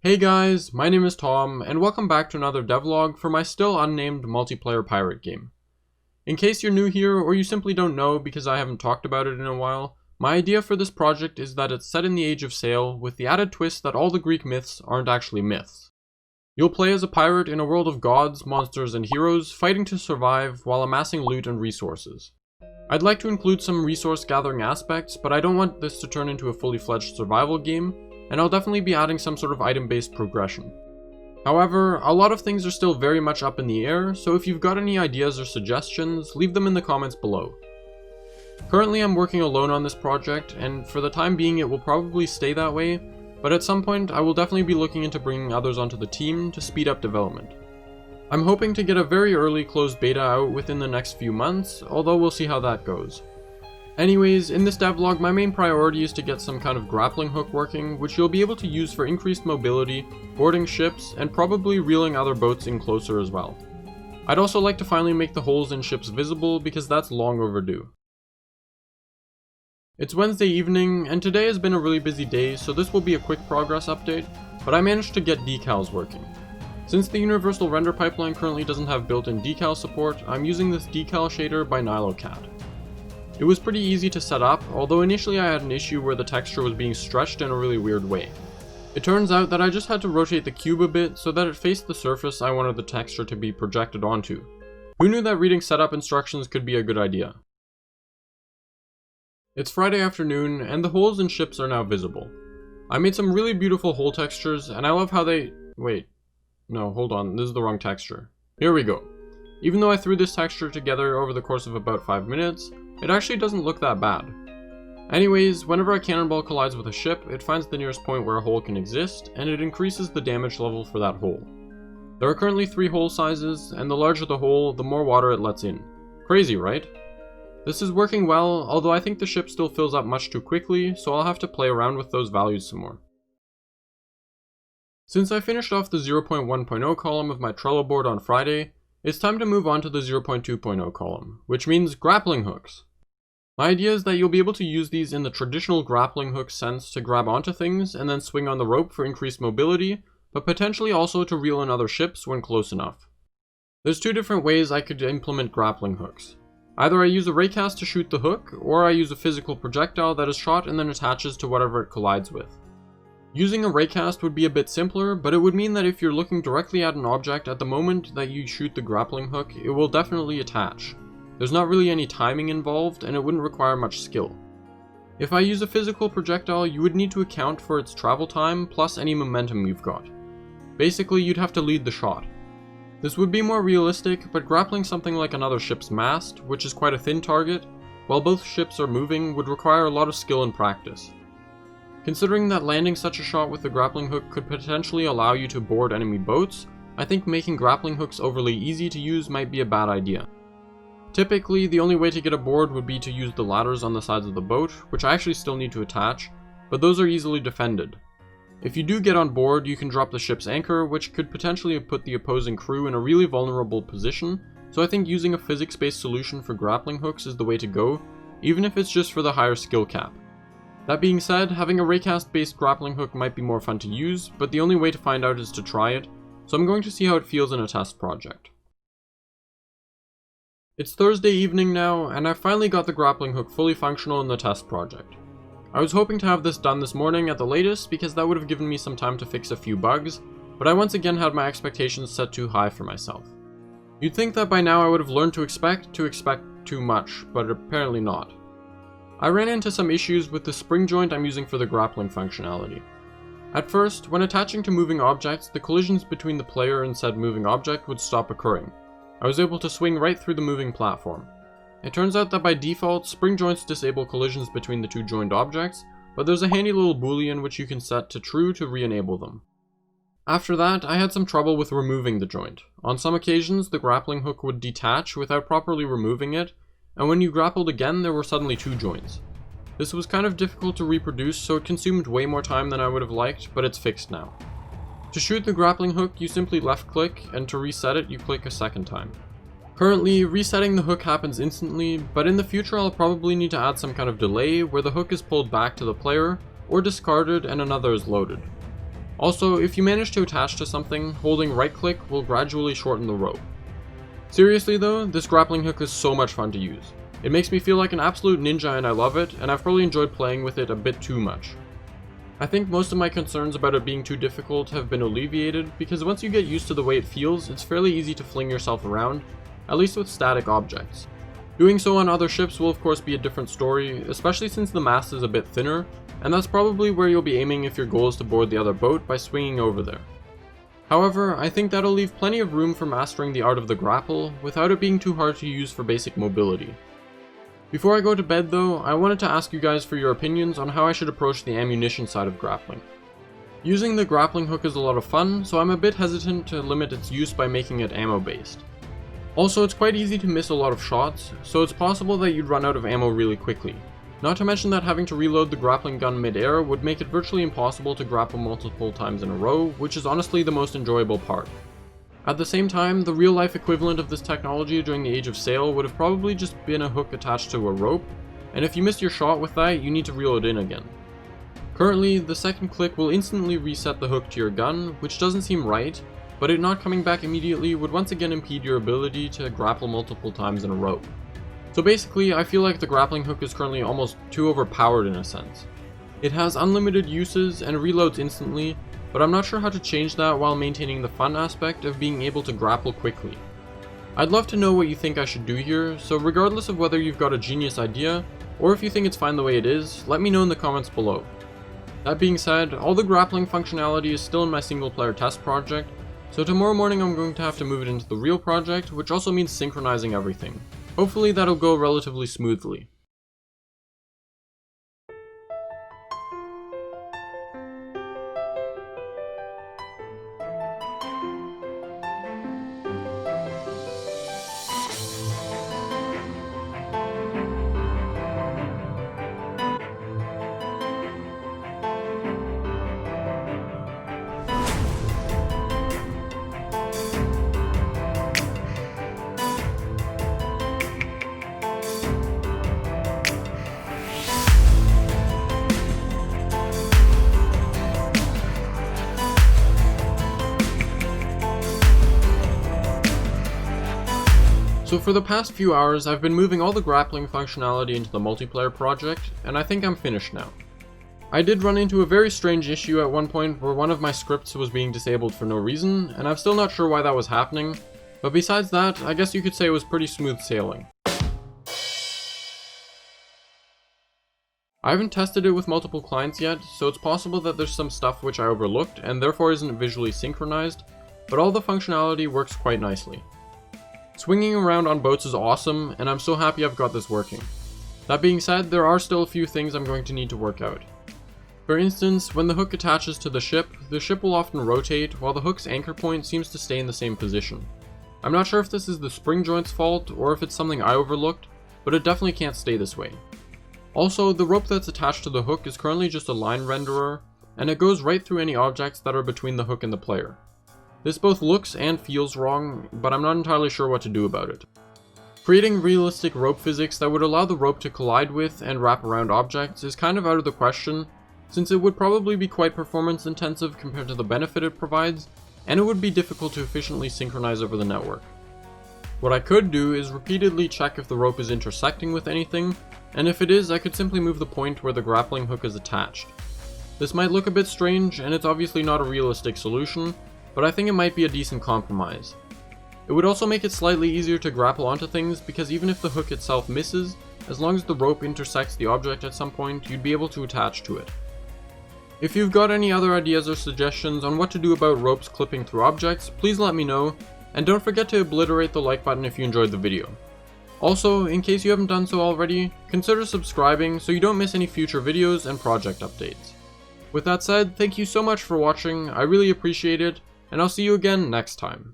Hey guys, my name is Tom, and welcome back to another devlog for my still unnamed multiplayer pirate game. In case you're new here, or you simply don't know because I haven't talked about it in a while, my idea for this project is that it's set in the Age of Sail, with the added twist that all the Greek myths aren't actually myths. You'll play as a pirate in a world of gods, monsters, and heroes, fighting to survive while amassing loot and resources. I'd like to include some resource gathering aspects, but I don't want this to turn into a fully fledged survival game, and I'll definitely be adding some sort of item-based progression. However, a lot of things are still very much up in the air, so if you've got any ideas or suggestions, leave them in the comments below. Currently I'm working alone on this project, and for the time being it will probably stay that way, but at some point I will definitely be looking into bringing others onto the team to speed up development. I'm hoping to get a very early closed beta out within the next few months, although we'll see how that goes. Anyways, in this devlog my main priority is to get some kind of grappling hook working, which you'll be able to use for increased mobility, boarding ships, and probably reeling other boats in closer as well. I'd also like to finally make the holes in ships visible because that's long overdue. It's Wednesday evening, and today has been a really busy day, so this will be a quick progress update, but I managed to get decals working. Since the universal render pipeline currently doesn't have built-in decal support, I'm using this decal shader by NiloCAD. It was pretty easy to set up, although initially I had an issue where the texture was being stretched in a really weird way. It turns out that I just had to rotate the cube a bit so that it faced the surface I wanted the texture to be projected onto. Who knew that reading setup instructions could be a good idea? It's Friday afternoon, and the holes in ships are now visible. I made some really beautiful hole textures, and I love how they... Wait. No, hold on, this is the wrong texture. Here we go. Even though I threw this texture together over the course of about 5 minutes, it actually doesn't look that bad. Anyways, whenever a cannonball collides with a ship, it finds the nearest point where a hole can exist, and it increases the damage level for that hole. There are currently 3 hole sizes, and the larger the hole, the more water it lets in. Crazy, right? This is working well, although I think the ship still fills up much too quickly, so I'll have to play around with those values some more. Since I finished off the 0.1.0 column of my Trello board on Friday, it's time to move on to the 0.2.0 column, which means grappling hooks. My idea is that you'll be able to use these in the traditional grappling hook sense to grab onto things and then swing on the rope for increased mobility, but potentially also to reel in other ships when close enough. There's 2 different ways I could implement grappling hooks. Either I use a raycast to shoot the hook, or I use a physical projectile that is shot and then attaches to whatever it collides with. Using a raycast would be a bit simpler, but it would mean that if you're looking directly at an object at the moment that you shoot the grappling hook, it will definitely attach. There's not really any timing involved, and it wouldn't require much skill. If I use a physical projectile, you would need to account for its travel time plus any momentum you've got. Basically, you'd have to lead the shot. This would be more realistic, but grappling something like another ship's mast, which is quite a thin target, while both ships are moving, would require a lot of skill and practice. Considering that landing such a shot with the grappling hook could potentially allow you to board enemy boats, I think making grappling hooks overly easy to use might be a bad idea. Typically, the only way to get aboard would be to use the ladders on the sides of the boat, which I actually still need to attach, but those are easily defended. If you do get on board, you can drop the ship's anchor, which could potentially put the opposing crew in a really vulnerable position, so I think using a physics-based solution for grappling hooks is the way to go, even if it's just for the higher skill cap. That being said, having a raycast-based grappling hook might be more fun to use, but the only way to find out is to try it, so I'm going to see how it feels in a test project. It's Thursday evening now, and I finally got the grappling hook fully functional in the test project. I was hoping to have this done this morning at the latest because that would have given me some time to fix a few bugs, but I once again had my expectations set too high for myself. You'd think that by now I would have learned to expect too much, but apparently not. I ran into some issues with the spring joint I'm using for the grappling functionality. At first, when attaching to moving objects, the collisions between the player and said moving object would stop occurring. I was able to swing right through the moving platform. It turns out that by default, spring joints disable collisions between the 2 joined objects, but there's a handy little boolean which you can set to true to re-enable them. After that, I had some trouble with removing the joint. On some occasions, the grappling hook would detach without properly removing it, and when you grappled again, there were suddenly 2 joints. This was kind of difficult to reproduce, so it consumed way more time than I would have liked, but it's fixed now. To shoot the grappling hook, you simply left click, and to reset it, you click a second time. Currently, resetting the hook happens instantly, but in the future I'll probably need to add some kind of delay where the hook is pulled back to the player, or discarded and another is loaded. Also, if you manage to attach to something, holding right click will gradually shorten the rope. Seriously though, this grappling hook is so much fun to use. It makes me feel like an absolute ninja and I love it, and I've probably enjoyed playing with it a bit too much. I think most of my concerns about it being too difficult have been alleviated, because once you get used to the way it feels, it's fairly easy to fling yourself around, at least with static objects. Doing so on other ships will of course be a different story, especially since the mast is a bit thinner, and that's probably where you'll be aiming if your goal is to board the other boat by swinging over there. However, I think that'll leave plenty of room for mastering the art of the grapple, without it being too hard to use for basic mobility. Before I go to bed though, I wanted to ask you guys for your opinions on how I should approach the ammunition side of grappling. Using the grappling hook is a lot of fun, so I'm a bit hesitant to limit its use by making it ammo based. Also, it's quite easy to miss a lot of shots, so it's possible that you'd run out of ammo really quickly. Not to mention that having to reload the grappling gun mid-air would make it virtually impossible to grapple multiple times in a row, which is honestly the most enjoyable part. At the same time, the real-life equivalent of this technology during the Age of Sail would have probably just been a hook attached to a rope, and if you missed your shot with that, you need to reel it in again. Currently, the second click will instantly reset the hook to your gun, which doesn't seem right, but it not coming back immediately would once again impede your ability to grapple multiple times in a row. So basically, I feel like the grappling hook is currently almost too overpowered in a sense. It has unlimited uses and reloads instantly, but I'm not sure how to change that while maintaining the fun aspect of being able to grapple quickly. I'd love to know what you think I should do here, so regardless of whether you've got a genius idea, or if you think it's fine the way it is, let me know in the comments below. That being said, all the grappling functionality is still in my single player test project, so tomorrow morning I'm going to have to move it into the real project, which also means synchronizing everything. Hopefully that'll go relatively smoothly. So for the past few hours, I've been moving all the grappling functionality into the multiplayer project, and I think I'm finished now. I did run into a very strange issue at one point where one of my scripts was being disabled for no reason, and I'm still not sure why that was happening, but besides that, I guess you could say it was pretty smooth sailing. I haven't tested it with multiple clients yet, so it's possible that there's some stuff which I overlooked and therefore isn't visually synchronized, but all the functionality works quite nicely. Swinging around on boats is awesome, and I'm so happy I've got this working. That being said, there are still a few things I'm going to need to work out. For instance, when the hook attaches to the ship will often rotate, while the hook's anchor point seems to stay in the same position. I'm not sure if this is the spring joint's fault, or if it's something I overlooked, but it definitely can't stay this way. Also, the rope that's attached to the hook is currently just a line renderer, and it goes right through any objects that are between the hook and the player. This both looks and feels wrong, but I'm not entirely sure what to do about it. Creating realistic rope physics that would allow the rope to collide with and wrap around objects is kind of out of the question, since it would probably be quite performance intensive compared to the benefit it provides, and it would be difficult to efficiently synchronize over the network. What I could do is repeatedly check if the rope is intersecting with anything, and if it is, I could simply move the point where the grappling hook is attached. This might look a bit strange, and it's obviously not a realistic solution, but I think it might be a decent compromise. It would also make it slightly easier to grapple onto things, because even if the hook itself misses, as long as the rope intersects the object at some point, you'd be able to attach to it. If you've got any other ideas or suggestions on what to do about ropes clipping through objects, please let me know, and don't forget to obliterate the like button if you enjoyed the video. Also, in case you haven't done so already, consider subscribing so you don't miss any future videos and project updates. With that said, thank you so much for watching, I really appreciate it, and I'll see you again next time.